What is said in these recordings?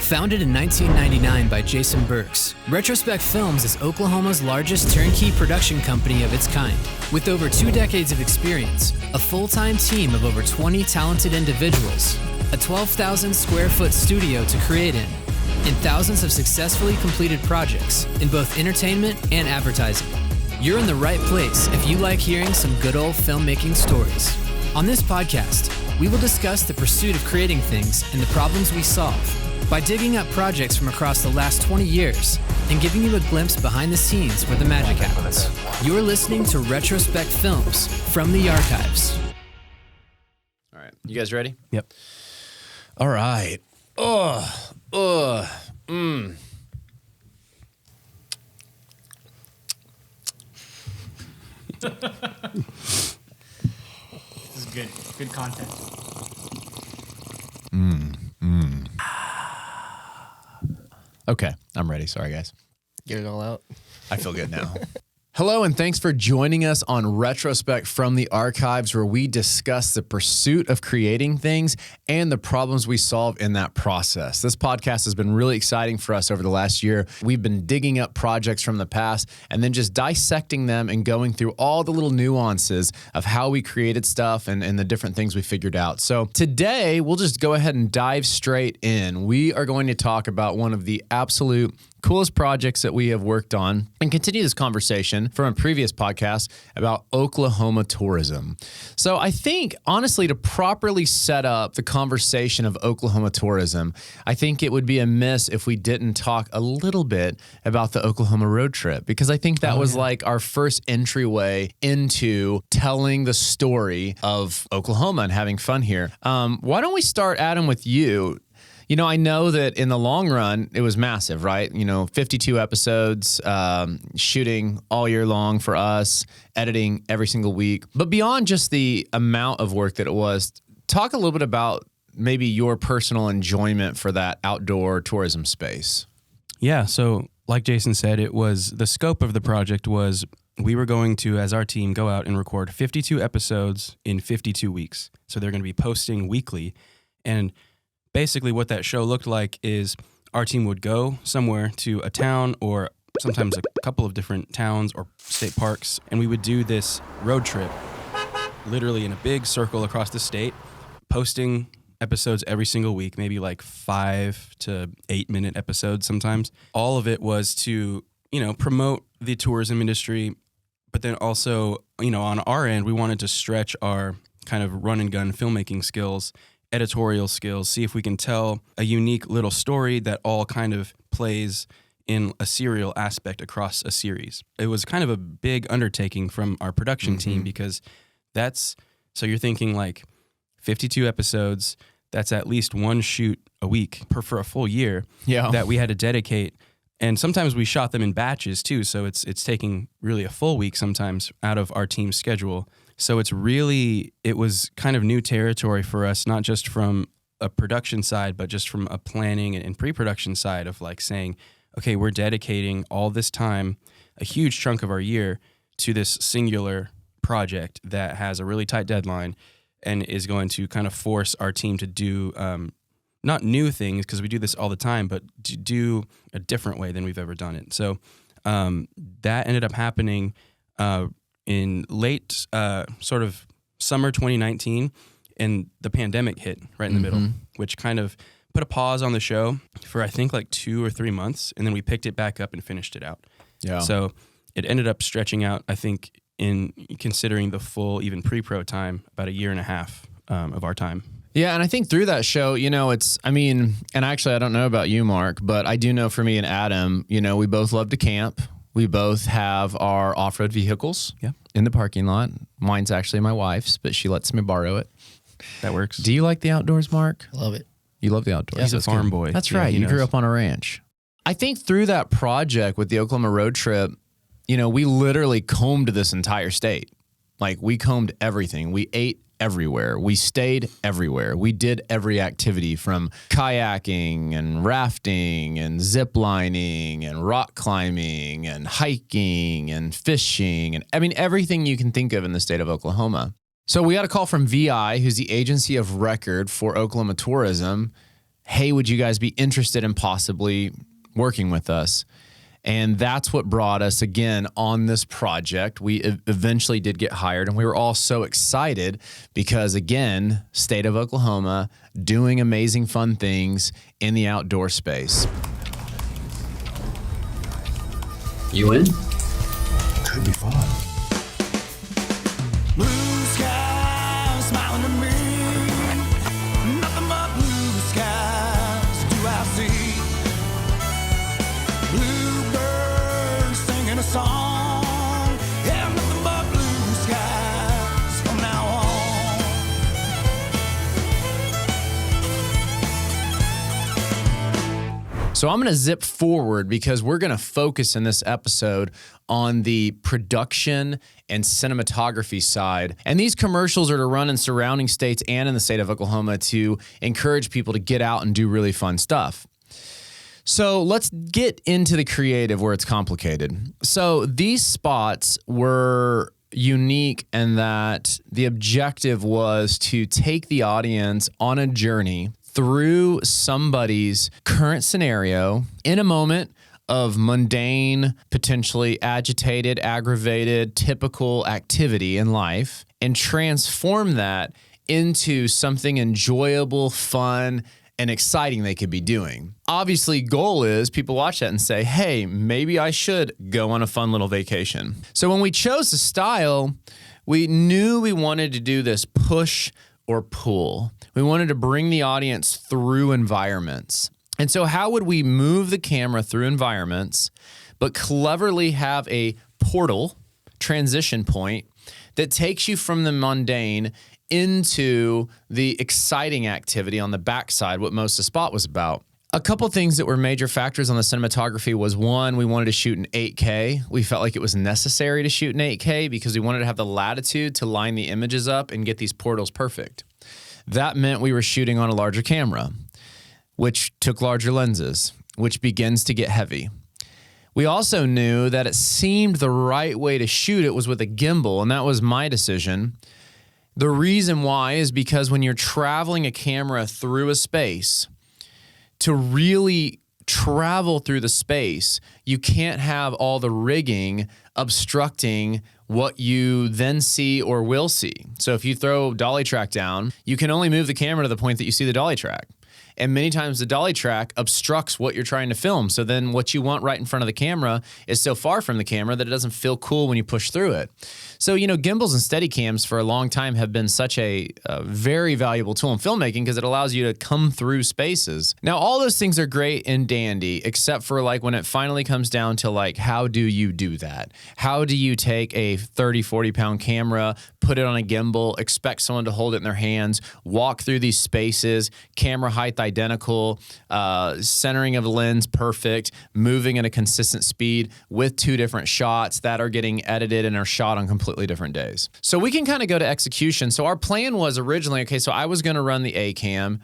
Founded in 1999 by Jason Burks, Retrospec Films is Oklahoma's largest turnkey production company of its kind. With over 2 decades of experience, a full-time team of over 20 talented individuals, a 12,000 square foot studio to create in, and thousands of successfully completed projects in both entertainment and advertising. You're in the right place if you like hearing some good old filmmaking stories. On this podcast, we will discuss the pursuit of creating things and the problems we solve by digging up projects from across the last 20 years and giving you a glimpse behind the scenes where the magic happens. You're listening to Retrospec Films from the archives. All right, you guys ready? Yep. All right. This is good. Good content. Okay, I'm ready. Sorry, guys. Get it all out. I feel good now. Hello, and thanks for joining us on Retrospec from the Archives, where we discuss the pursuit of creating things and the problems we solve in that process. This podcast has been really exciting for us over the last year. We've been digging up projects from the past and then just dissecting them and going through all the little nuances of how we created stuff and the different things we figured out. So today, we'll just go ahead and dive straight in. We are going to talk about one of the absolute coolest projects that we have worked on and continue this conversation from a previous podcast about Oklahoma tourism. So I think, honestly, to properly set up the conversation of Oklahoma tourism, I think it would be amiss if we didn't talk a little bit about the Oklahoma road trip, because I think that was like our first entryway into telling the story of Oklahoma and having fun here. Why don't we start, Adam, with you? You know, I know that in the long run, it was massive, right? 52 episodes, shooting all year long for us, editing every single week. But beyond just the amount of work that it was, talk a little bit about maybe your personal enjoyment for that outdoor tourism space. Yeah, so like Jason said, the scope of the project was we were going to, as our team, go out and record 52 episodes in 52 weeks. So they're going to be posting weekly. And basically what that show looked like is our team would go somewhere to a town or sometimes a couple of different towns or state parks, and we would do this road trip literally in a big circle across the state, posting episodes every single week, maybe like 5 to 8 minute episodes sometimes. All of it was to, promote the tourism industry, but then also, on our end, we wanted to stretch our kind of run and gun filmmaking skills, editorial skills, see if we can tell a unique little story that all kind of plays in a serial aspect across a series. It was kind of a big undertaking from our production team, because so you're thinking like 52 episodes, that's at least one shoot a week for a full year that we had to dedicate. And sometimes we shot them in batches too, so it's taking really a full week sometimes out of our team's schedule. So it was kind of new territory for us, not just from a production side, but just from a planning and pre-production side of like saying, okay, we're dedicating all this time, a huge chunk of our year, to this singular project that has a really tight deadline and is going to kind of force our team to do not new things, because we do this all the time, but to do a different way than we've ever done it. So that ended up happening in late sort of summer 2019, and the pandemic hit right in the middle, which kind of put a pause on the show for I think like 2 or 3 months, and then we picked it back up and finished it out. Yeah. So it ended up stretching out, I think, in considering the full, even pre-pro time, about 1.5 years of our time. Yeah, and I think through that show, and actually I don't know about you, Mark, but I do know for me and Adam, we both love to camp. We both have our off-road vehicles in the parking lot. Mine's actually my wife's, but she lets me borrow it. That works. Do you like the outdoors, Mark? Love it. You love the outdoors. He's a farm boy. That's right. You grew up on a ranch. I think through that project with the Oklahoma road trip, we literally combed this entire state. Like, we combed everything. We ate everywhere. We stayed everywhere. We did every activity, from kayaking and rafting and zip lining and rock climbing and hiking and fishing, and everything you can think of in the state of Oklahoma. So we got a call from VI, who's the agency of record for Oklahoma tourism, hey, would you guys be interested in possibly working with us? And that's what brought us again on this project. We eventually did get hired, and we were all so excited because, again, state of Oklahoma, doing amazing fun things in the outdoor space. You in? Could be fun. Blue skies smiling at me. Nothing but blue skies do I see. Bluebirds singing a song. Yeah, nothing but blue skies from now on. So I'm going to zip forward because we're going to focus in this episode on the production and cinematography side. And these commercials are to run in surrounding states and in the state of Oklahoma to encourage people to get out and do really fun stuff. So let's get into the creative where it's complicated. So these spots were unique in that the objective was to take the audience on a journey through somebody's current scenario in a moment of mundane, potentially agitated, aggravated, typical activity in life, and transform that into something enjoyable, fun, and exciting they could be doing. Obviously, goal is people watch that and say, hey, maybe I should go on a fun little vacation. So when we chose the style, we knew we wanted to do this push or pull. We wanted to bring the audience through environments. And so how would we move the camera through environments, but cleverly have a portal, transition point, that takes you from the mundane into the exciting activity on the backside, what most of the spot was about. A couple things that were major factors on the cinematography was, one, we wanted to shoot in 8K. We felt like it was necessary to shoot in 8K because we wanted to have the latitude to line the images up and get these portals perfect. That meant we were shooting on a larger camera, which took larger lenses, which begins to get heavy. We also knew that it seemed the right way to shoot it was with a gimbal, and that was my decision. The reason why is because when you're traveling a camera through a space, to really travel through the space, you can't have all the rigging obstructing what you then see or will see. So if you throw dolly track down, you can only move the camera to the point that you see the dolly track. And many times the dolly track obstructs what you're trying to film. So then what you want right in front of the camera is so far from the camera that it doesn't feel cool when you push through it. So, gimbals and Steadicams for a long time have been such a very valuable tool in filmmaking because it allows you to come through spaces. Now, all those things are great and dandy, except for like when it finally comes down to like, how do you do that? How do you take a 30, 40 pound camera, put it on a gimbal, expect someone to hold it in their hands, walk through these spaces, camera height identical, centering of the lens perfect, moving at a consistent speed with two different shots that are getting edited and are shot on completely different days. So we can kind of go to execution. So our plan was originally, okay, so I was going to run the A cam.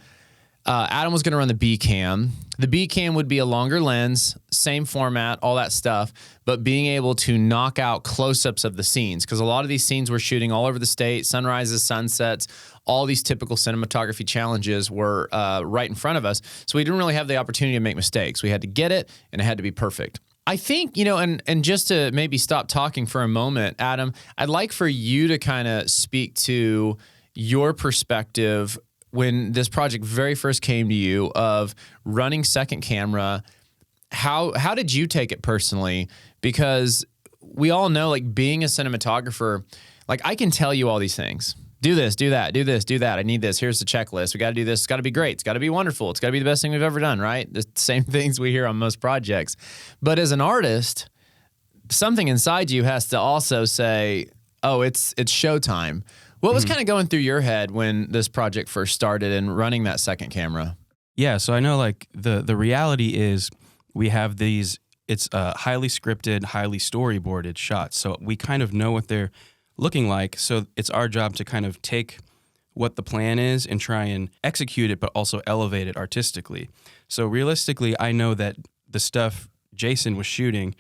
Adam was going to run the B cam. The B cam would be a longer lens, same format, all that stuff, but being able to knock out close-ups of the scenes, because a lot of these scenes we're shooting all over the state, sunrises, sunsets, all these typical cinematography challenges were right in front of us. So we didn't really have the opportunity to make mistakes. We had to get it, and it had to be perfect. I think, and just to maybe stop talking for a moment, Adam, I'd like for you to kind of speak to your perspective when this project very first came to you of running second camera. How did you take it personally? Because we all know, like, being a cinematographer, like, I can tell you all these things. Do this, do that, do this, do that. I need this. Here's the checklist. We got to do this. It's got to be great. It's got to be wonderful. It's got to be the best thing we've ever done, right? The same things we hear on most projects. But as an artist, something inside you has to also say, oh, it's showtime. What was kind of going through your head when this project first started and running that second camera? Yeah, so I know like the reality is we have these, it's highly scripted, highly storyboarded shots. So we kind of know what they're looking like. So it's our job to kind of take what the plan is and try and execute it, but also elevate it artistically. So realistically, I know that the stuff Jason was shooting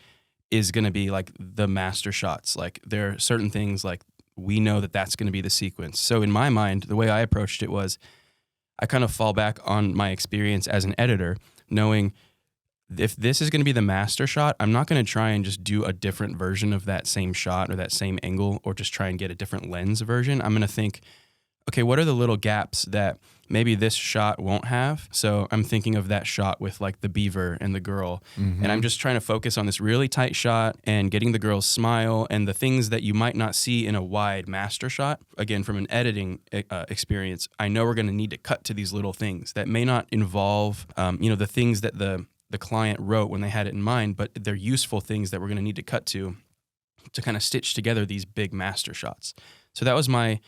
is going to be like the master shots. Like there are certain things like we know that that's going to be the sequence. So in my mind, the way I approached it was I kind of fall back on my experience as an editor, knowing if this is going to be the master shot, I'm not going to try and just do a different version of that same shot or that same angle or just try and get a different lens version. I'm going to think, okay, what are the little gaps that maybe this shot won't have? So I'm thinking of that shot with like the beaver and the girl. And I'm just trying to focus on this really tight shot and getting the girl's smile and the things that you might not see in a wide master shot. Again, from an editing experience, I know we're going to need to cut to these little things that may not involve, the things that the client wrote when they had it in mind, but they're useful things that we're going to need to cut to kind of stitch together these big master shots. So that was my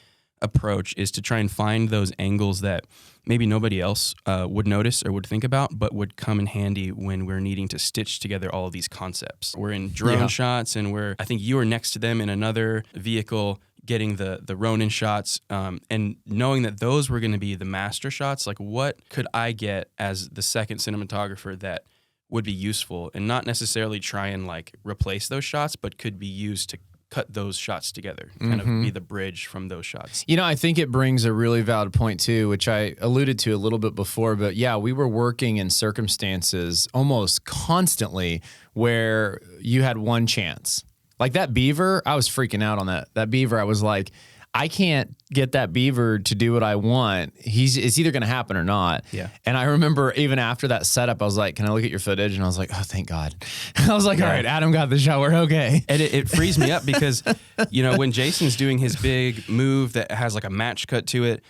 approach, is to try and find those angles that maybe nobody else would notice or would think about, but would come in handy when we're needing to stitch together all of these concepts. We're in drone shots, and I think you were next to them in another vehicle getting the Ronin shots, and knowing that those were going to be the master shots. Like, what could I get as the second cinematographer that would be useful, and not necessarily try and like replace those shots, but could be used to cut those shots together, kind of be the bridge from those shots. I think it brings a really valid point too, which I alluded to a little bit before, but yeah, we were working in circumstances almost constantly where you had one chance. Like that beaver, I was freaking out on that beaver. I was like, I can't get that beaver to do what I want. It's either going to happen or not. Yeah. And I remember even after that setup, I was like, can I look at your footage? And I was like, oh, thank God. I was like, all right, Adam got the shot. We're okay. And it frees me up because, when Jason's doing his big move that has like a match cut to it,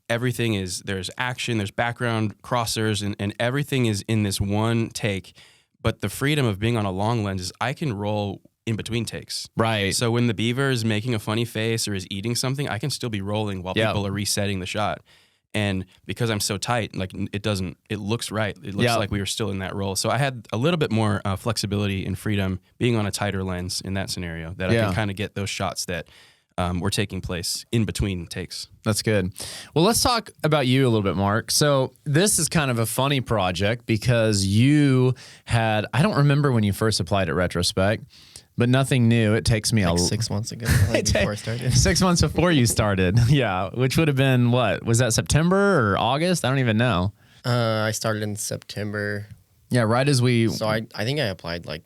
everything is, there's action, there's background crossers, and everything is in this one take. But the freedom of being on a long lens is I can roll in between takes. Right. So when the beaver is making a funny face or is eating something, I can still be rolling while people are resetting the shot. And because I'm so tight, like it looks right. It looks like we were still in that role. So I had a little bit more flexibility and freedom being on a tighter lens in that scenario, that I can kind of get those shots that were taking place in between takes. That's good. Well, let's talk about you a little bit, Mark. So this is kind of a funny project because you had, I don't remember when you first applied at Retrospec, but nothing new. It takes me like 6 months ago, before I started. 6 months before you started. Yeah. Which would have been what? Was that September or August? I don't even know. I started in September. Yeah, right as we... So I think I applied like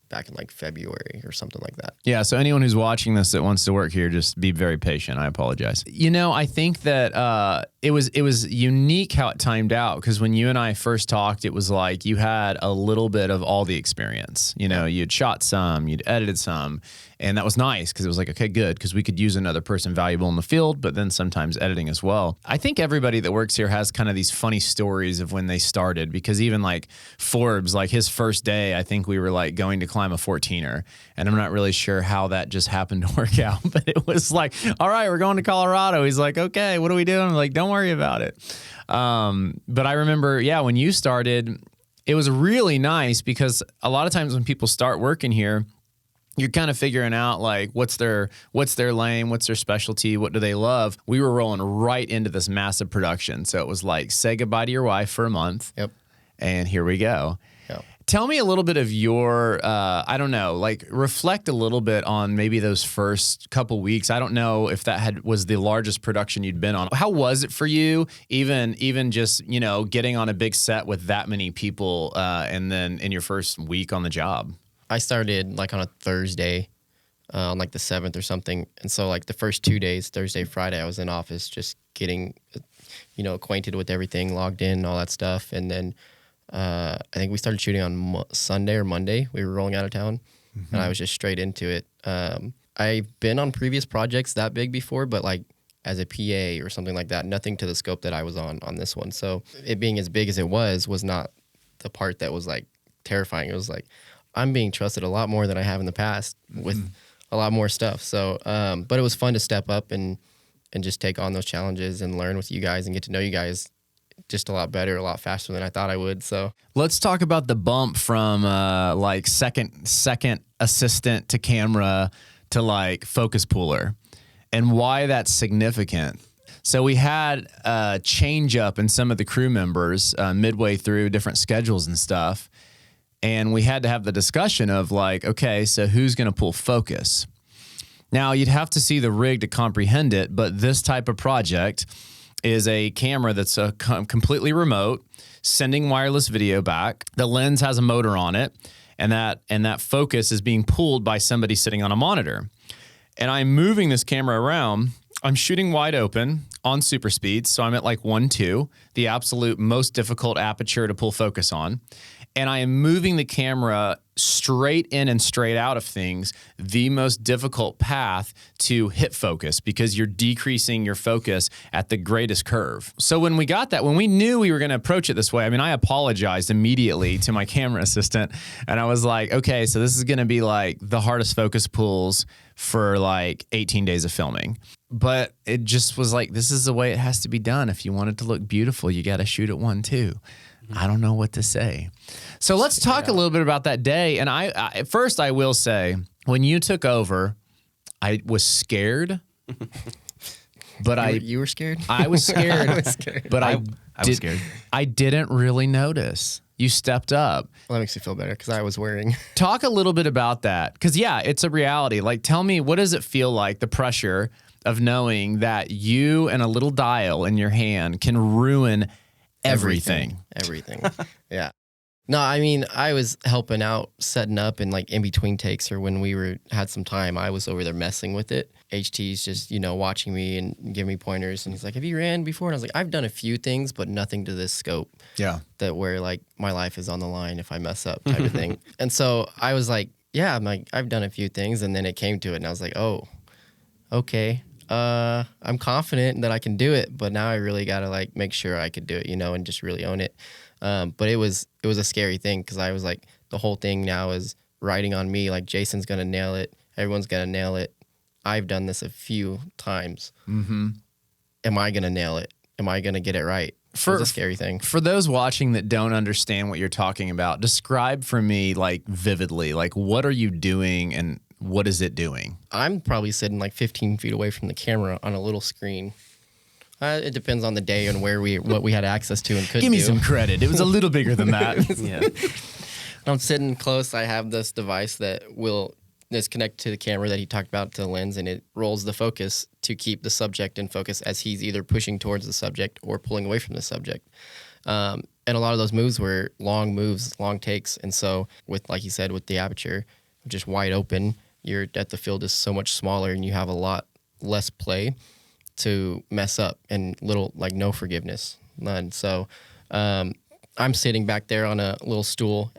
back in like February or something like that. Yeah, so anyone who's watching this that wants to work here, just be very patient. I apologize. I think that it was unique how it timed out, because when you and I first talked, it was like you had a little bit of all the experience. You'd shot some, you'd edited some, and that was nice because it was like, okay, good, because we could use another person valuable in the field, but then sometimes editing as well. I think everybody that works here has kind of these funny stories of when they started, because even like Forbes, like his first day, I think we were like going to climb a 14er, and I'm not really sure how that just happened to work out, but it was like, all right, we're going to Colorado. He's like, okay, what are we doing? I'm like, don't worry about it. But I remember, when you started, it was really nice because a lot of times when people start working here, you're kind of figuring out like what's their lane, what's their specialty, what do they love. We were rolling right into this massive production. So it was like, say goodbye to your wife for a month. Yep. And here we go. Yep. Tell me a little bit of your, reflect a little bit on maybe those first couple weeks. I don't know if that was the largest production you'd been on. How was it for you, even just, getting on a big set with that many people and then in your first week on the job? I started like on a Thursday, on like the 7th or something. And so like the first 2 days, Thursday, Friday, I was in office just getting, acquainted with everything, logged in, all that stuff. And then I think we started shooting on Sunday or Monday. We were rolling out of town, and I was just straight into it. I've been on previous projects that big before, but like as a PA or something like that, nothing to the scope that I was on this one. So it being as big as it was not the part that was like terrifying. It was like, I'm being trusted a lot more than I have in the past with a lot more stuff. So, but it was fun to step up and just take on those challenges and learn with you guys and get to know you guys just a lot better, a lot faster than I thought I would. So let's talk about the bump from like second assistant to camera to like focus pooler and why that's significant. So we had a change up in some of the crew members midway through different schedules and stuff. And we had to have the discussion of like, okay, so who's going to pull focus? Now, you'd have to see the rig to comprehend it, but this type of project, is a camera that's completely remote, sending wireless video back. The lens has a motor on it, and that focus is being pulled by somebody sitting on a monitor. And I'm moving this camera around. I'm shooting wide open on super speed, so I'm at like 1.2, the absolute most difficult aperture to pull focus on. And I am moving the camera straight in and straight out of things, the most difficult path to hit focus because you're decreasing your focus at the greatest curve. So when we knew we were going to approach it this way, I mean, I apologized immediately to my camera assistant, and I was like, okay, so this is going to be like the hardest focus pulls for like 18 days of filming. But it just was like, this is the way it has to be done. If you want it to look beautiful, you got to shoot at 1.2. I don't know what to say. So let's talk a little bit about that day. And I first, I will say, when you took over, I was scared. But you were scared? I was scared. I was scared. But I was scared. I didn't really notice. You stepped up. Well, that makes me feel better because I was worrying. Talk a little bit about that. Because, yeah, it's a reality. Like, tell me, what does it feel like, the pressure of knowing that you and a little dial in your hand can ruin everything? Everything. Yeah. No, I mean, I was helping out, setting up, and like in between takes or when we had some time, I was over there messing with it. HT's just, watching me and giving me pointers. And he's like, have you ran before? And I was like, I've done a few things, but nothing to this scope. Yeah. That where like my life is on the line if I mess up type of thing. And so I was like, yeah, I'm like, I've done a few things. And then it came to it and I was like, oh, okay. I'm confident that I can do it, but now I really got to like make sure I could do it, and just really own it. But it was a scary thing because I was like, the whole thing now is riding on me. Like Jason's going to nail it. Everyone's going to nail it. I've done this a few times. Mm-hmm. Am I going to nail it? Am I going to get it right? It's a scary thing. For those watching that don't understand what you're talking about, describe for me like vividly, like what are you doing and what is it doing? I'm probably sitting like 15 feet away from the camera on a little screen. It depends on the day and what we had access to and could do. Give me some credit. It was a little bigger than that. Yeah. I'm sitting close. I have this device that's connected to the camera that he talked about, to the lens, and it rolls the focus to keep the subject in focus as he's either pushing towards the subject or pulling away from the subject. And a lot of those moves were long moves, long takes. And so like you said, with the aperture just wide open, your depth of field is so much smaller and you have a lot less play to mess up and no forgiveness, none. So I'm sitting back there on a little stool.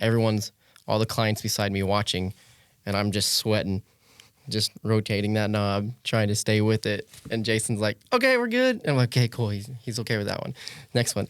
All the clients beside me watching, and I'm just sweating, just rotating that knob, trying to stay with it. And Jason's like, okay, we're good. And I'm like, okay, cool. He's okay with that one. Next one.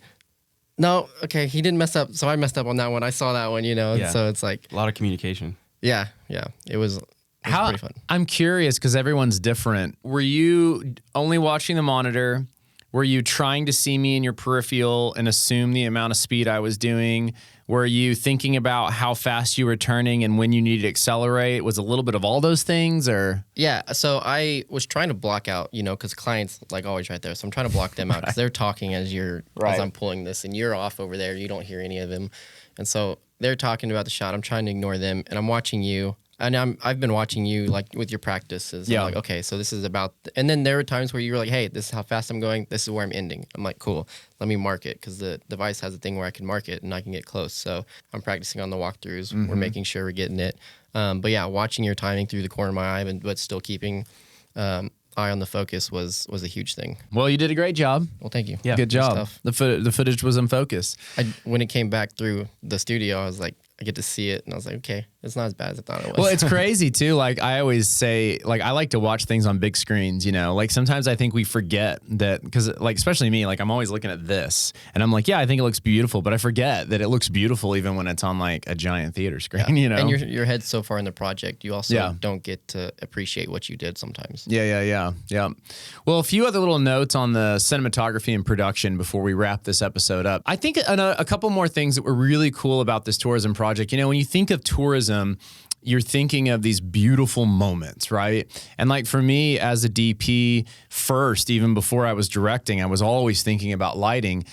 No, okay, he didn't mess up. So I messed up on that one. I saw that one, Yeah. So it's like A lot of communication. Yeah. It was pretty fun. I'm curious because everyone's different. Were you only watching the monitor? Were you trying to see me in your peripheral and assume the amount of speed I was doing? Were you thinking about how fast you were turning and when you needed to accelerate? Was a little bit of all those things, or? Yeah, so I was trying to block out, because clients like always right there. So I'm trying to block them out because they're talking as I'm pulling this, and you're off over there. You don't hear any of them, and so they're talking about the shot. I'm trying to ignore them, and I'm watching you. And I've been watching you like with your practices. Yeah. I'm like, okay, so this is about, and then there were times where you were like, hey, this is how fast I'm going. This is where I'm ending. I'm like, cool. Let me mark it because the device has a thing where I can mark it and I can get close. So I'm practicing on the walkthroughs. Mm-hmm. We're making sure we're getting it. But yeah, watching your timing through the corner of my eye, but still keeping eye on the focus was a huge thing. Well, you did a great job. Well, thank you. Yeah, good job. The footage was in focus. When it came back through the studio, I was like, I get to see it, and I was like, okay, it's not as bad as I thought it was. Well, it's crazy too. Like I always say, like I like to watch things on big screens. Like sometimes I think we forget that because, like especially me, like I'm always looking at this, and I'm like, yeah, I think it looks beautiful, but I forget that it looks beautiful even when it's on like a giant theater screen. Yeah. And your head's so far in the project, you also don't get to appreciate what you did sometimes. Yeah. Well, a few other little notes on the cinematography and production before we wrap this episode up. I think a couple more things that were really cool about this tourism project. When you think of tourism, you're thinking of these beautiful moments, right? And like for me as a DP first, even before I was directing, I was always thinking about lighting,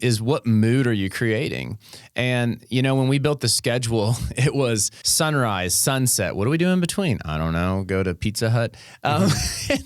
is what mood are you creating? And, you know, when we built the schedule, it was sunrise, sunset. What do we do in between? I don't know. Go to Pizza Hut. And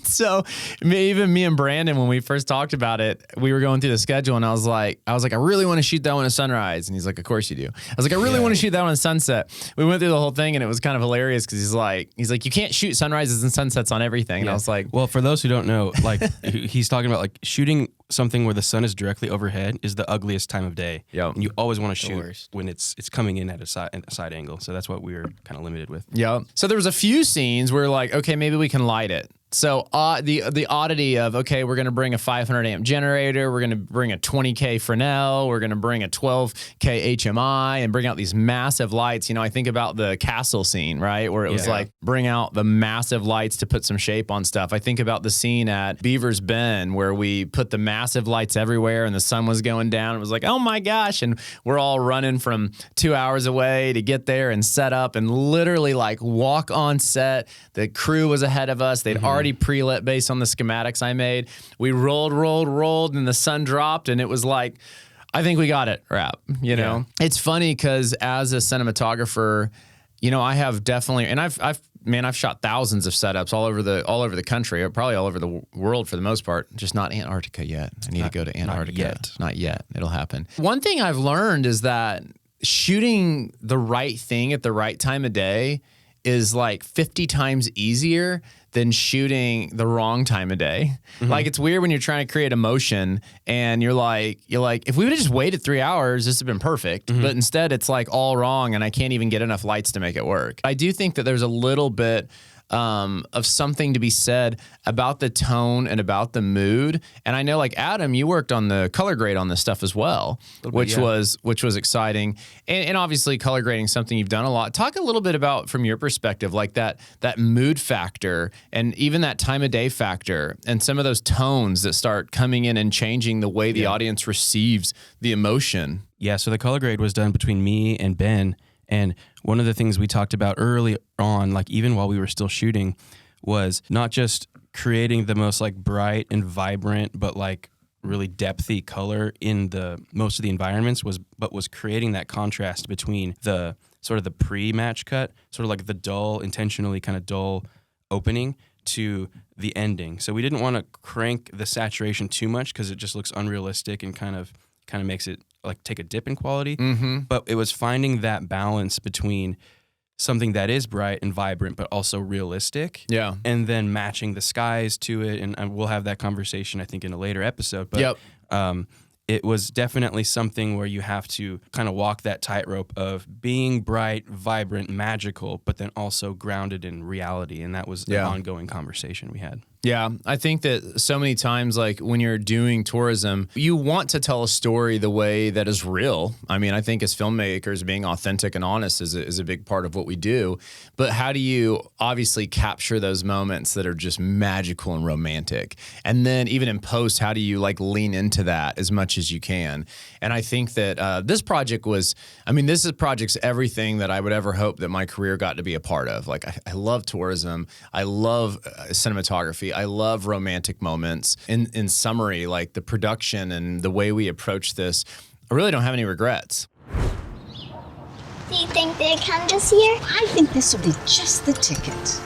so even me and Brandon, when we first talked about it, we were going through the schedule and I was like, I really want to shoot that one at sunrise. And he's like, of course you do. I was like, I really want to shoot that one at sunset. We went through the whole thing and it was kind of hilarious because he's like, you can't shoot sunrises and sunsets on everything. And I was like, well, for those who don't know, like he's talking about like shooting something where the sun is directly overhead is the ugliest time of day. Yeah. And you always want to shoot when it's coming in at a side angle. So that's what we were kind of limited with. Yeah. So there was a few scenes where like, okay, maybe we can light it. So the oddity of, okay, we're going to bring a 500 amp generator. We're going to bring a 20K Fresnel. We're going to bring a 12K HMI and bring out these massive lights. You know, I think about the castle scene, right? Where it was like, bring out the massive lights to put some shape on stuff. I think about the scene at Beaver's Bend where we put the massive lights everywhere and the sun was going down. It was like, oh my gosh. And we're all running from 2 hours away to get there and set up and literally like walk on set. The crew was ahead of us. They'd already pre-lit based on the schematics I made. We rolled, and the sun dropped, and it was like, I think we got it wrap, you know? It's funny because as a cinematographer, you know, I have definitely, and I've shot thousands of setups all over the country, probably all over the world for the most part, just not Antarctica yet. I need to go to Antarctica. Not yet. It'll happen. One thing I've learned is that shooting the right thing at the right time of day is like 50 times easier than shooting the wrong time of day. Like it's weird when you're trying to create emotion and you're like, if we would have just waited 3 hours, this would have been perfect. But instead it's like all wrong and I can't even get enough lights to make it work. I do think that there's a little bit of something to be said about the tone and about the mood. And I know like Adam, you worked on the color grade on this stuff as well, which was exciting. And obviously color grading is something you've done a lot. Talk a little bit about from your perspective, like that mood factor and even that time of day factor and some of those tones that start coming in and changing the way the audience receives the emotion. Yeah. So the color grade was done between me and Ben. And one of the things we talked about early on, like even while we were still shooting, was not just creating the most like bright and vibrant, but like really depthy color in the most of the environments but was creating that contrast between the sort of the pre-match cut, sort of like the dull, intentionally kind of dull opening to the ending. So we didn't want to crank the saturation too much because it just looks unrealistic and kind of makes it like take a dip in quality. But it was finding that balance between something that is bright and vibrant, but also realistic. Yeah. And then matching the skies to it. And we'll have that conversation, I think, in a later episode. But it was definitely something where you have to kind of walk that tightrope of being bright, vibrant, magical, but then also grounded in reality. And that was an ongoing conversation we had. Yeah, I think that so many times, like when you're doing tourism, you want to tell a story the way that is real. I mean, I think as filmmakers, being authentic and honest is a big part of what we do. But how do you obviously capture those moments that are just magical and romantic? And then even in post, how do you like lean into that as much as you can? And I think that this project this project's everything that I would ever hope that my career got to be a part of. Like I love tourism. I love cinematography. I love romantic moments. In summary, like the production and the way we approach this, I really don't have any regrets. Do you think they come this year? I think this will be just the ticket.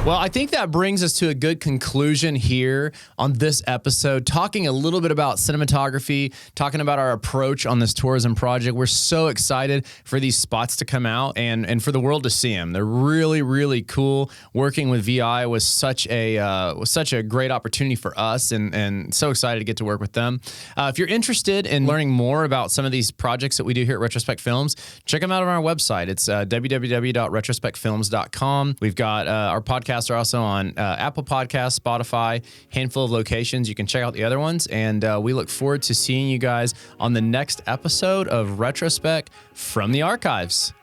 Well, I think that brings us to a good conclusion here on this episode, talking a little bit about cinematography, talking about our approach on this tourism project. We're so excited for these spots to come out and for the world to see them. They're really, really cool. Working with VI was such a great opportunity for us and so excited to get to work with them. If you're interested in learning more about some of these projects that we do here at Retrospec Films, check them out on our website. It's www.retrospecfilms.com. We've got our podcast podcasts are also on Apple Podcasts, Spotify, handful of locations. You can check out the other ones. And we look forward to seeing you guys on the next episode of Retrospec from the Archives.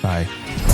Bye.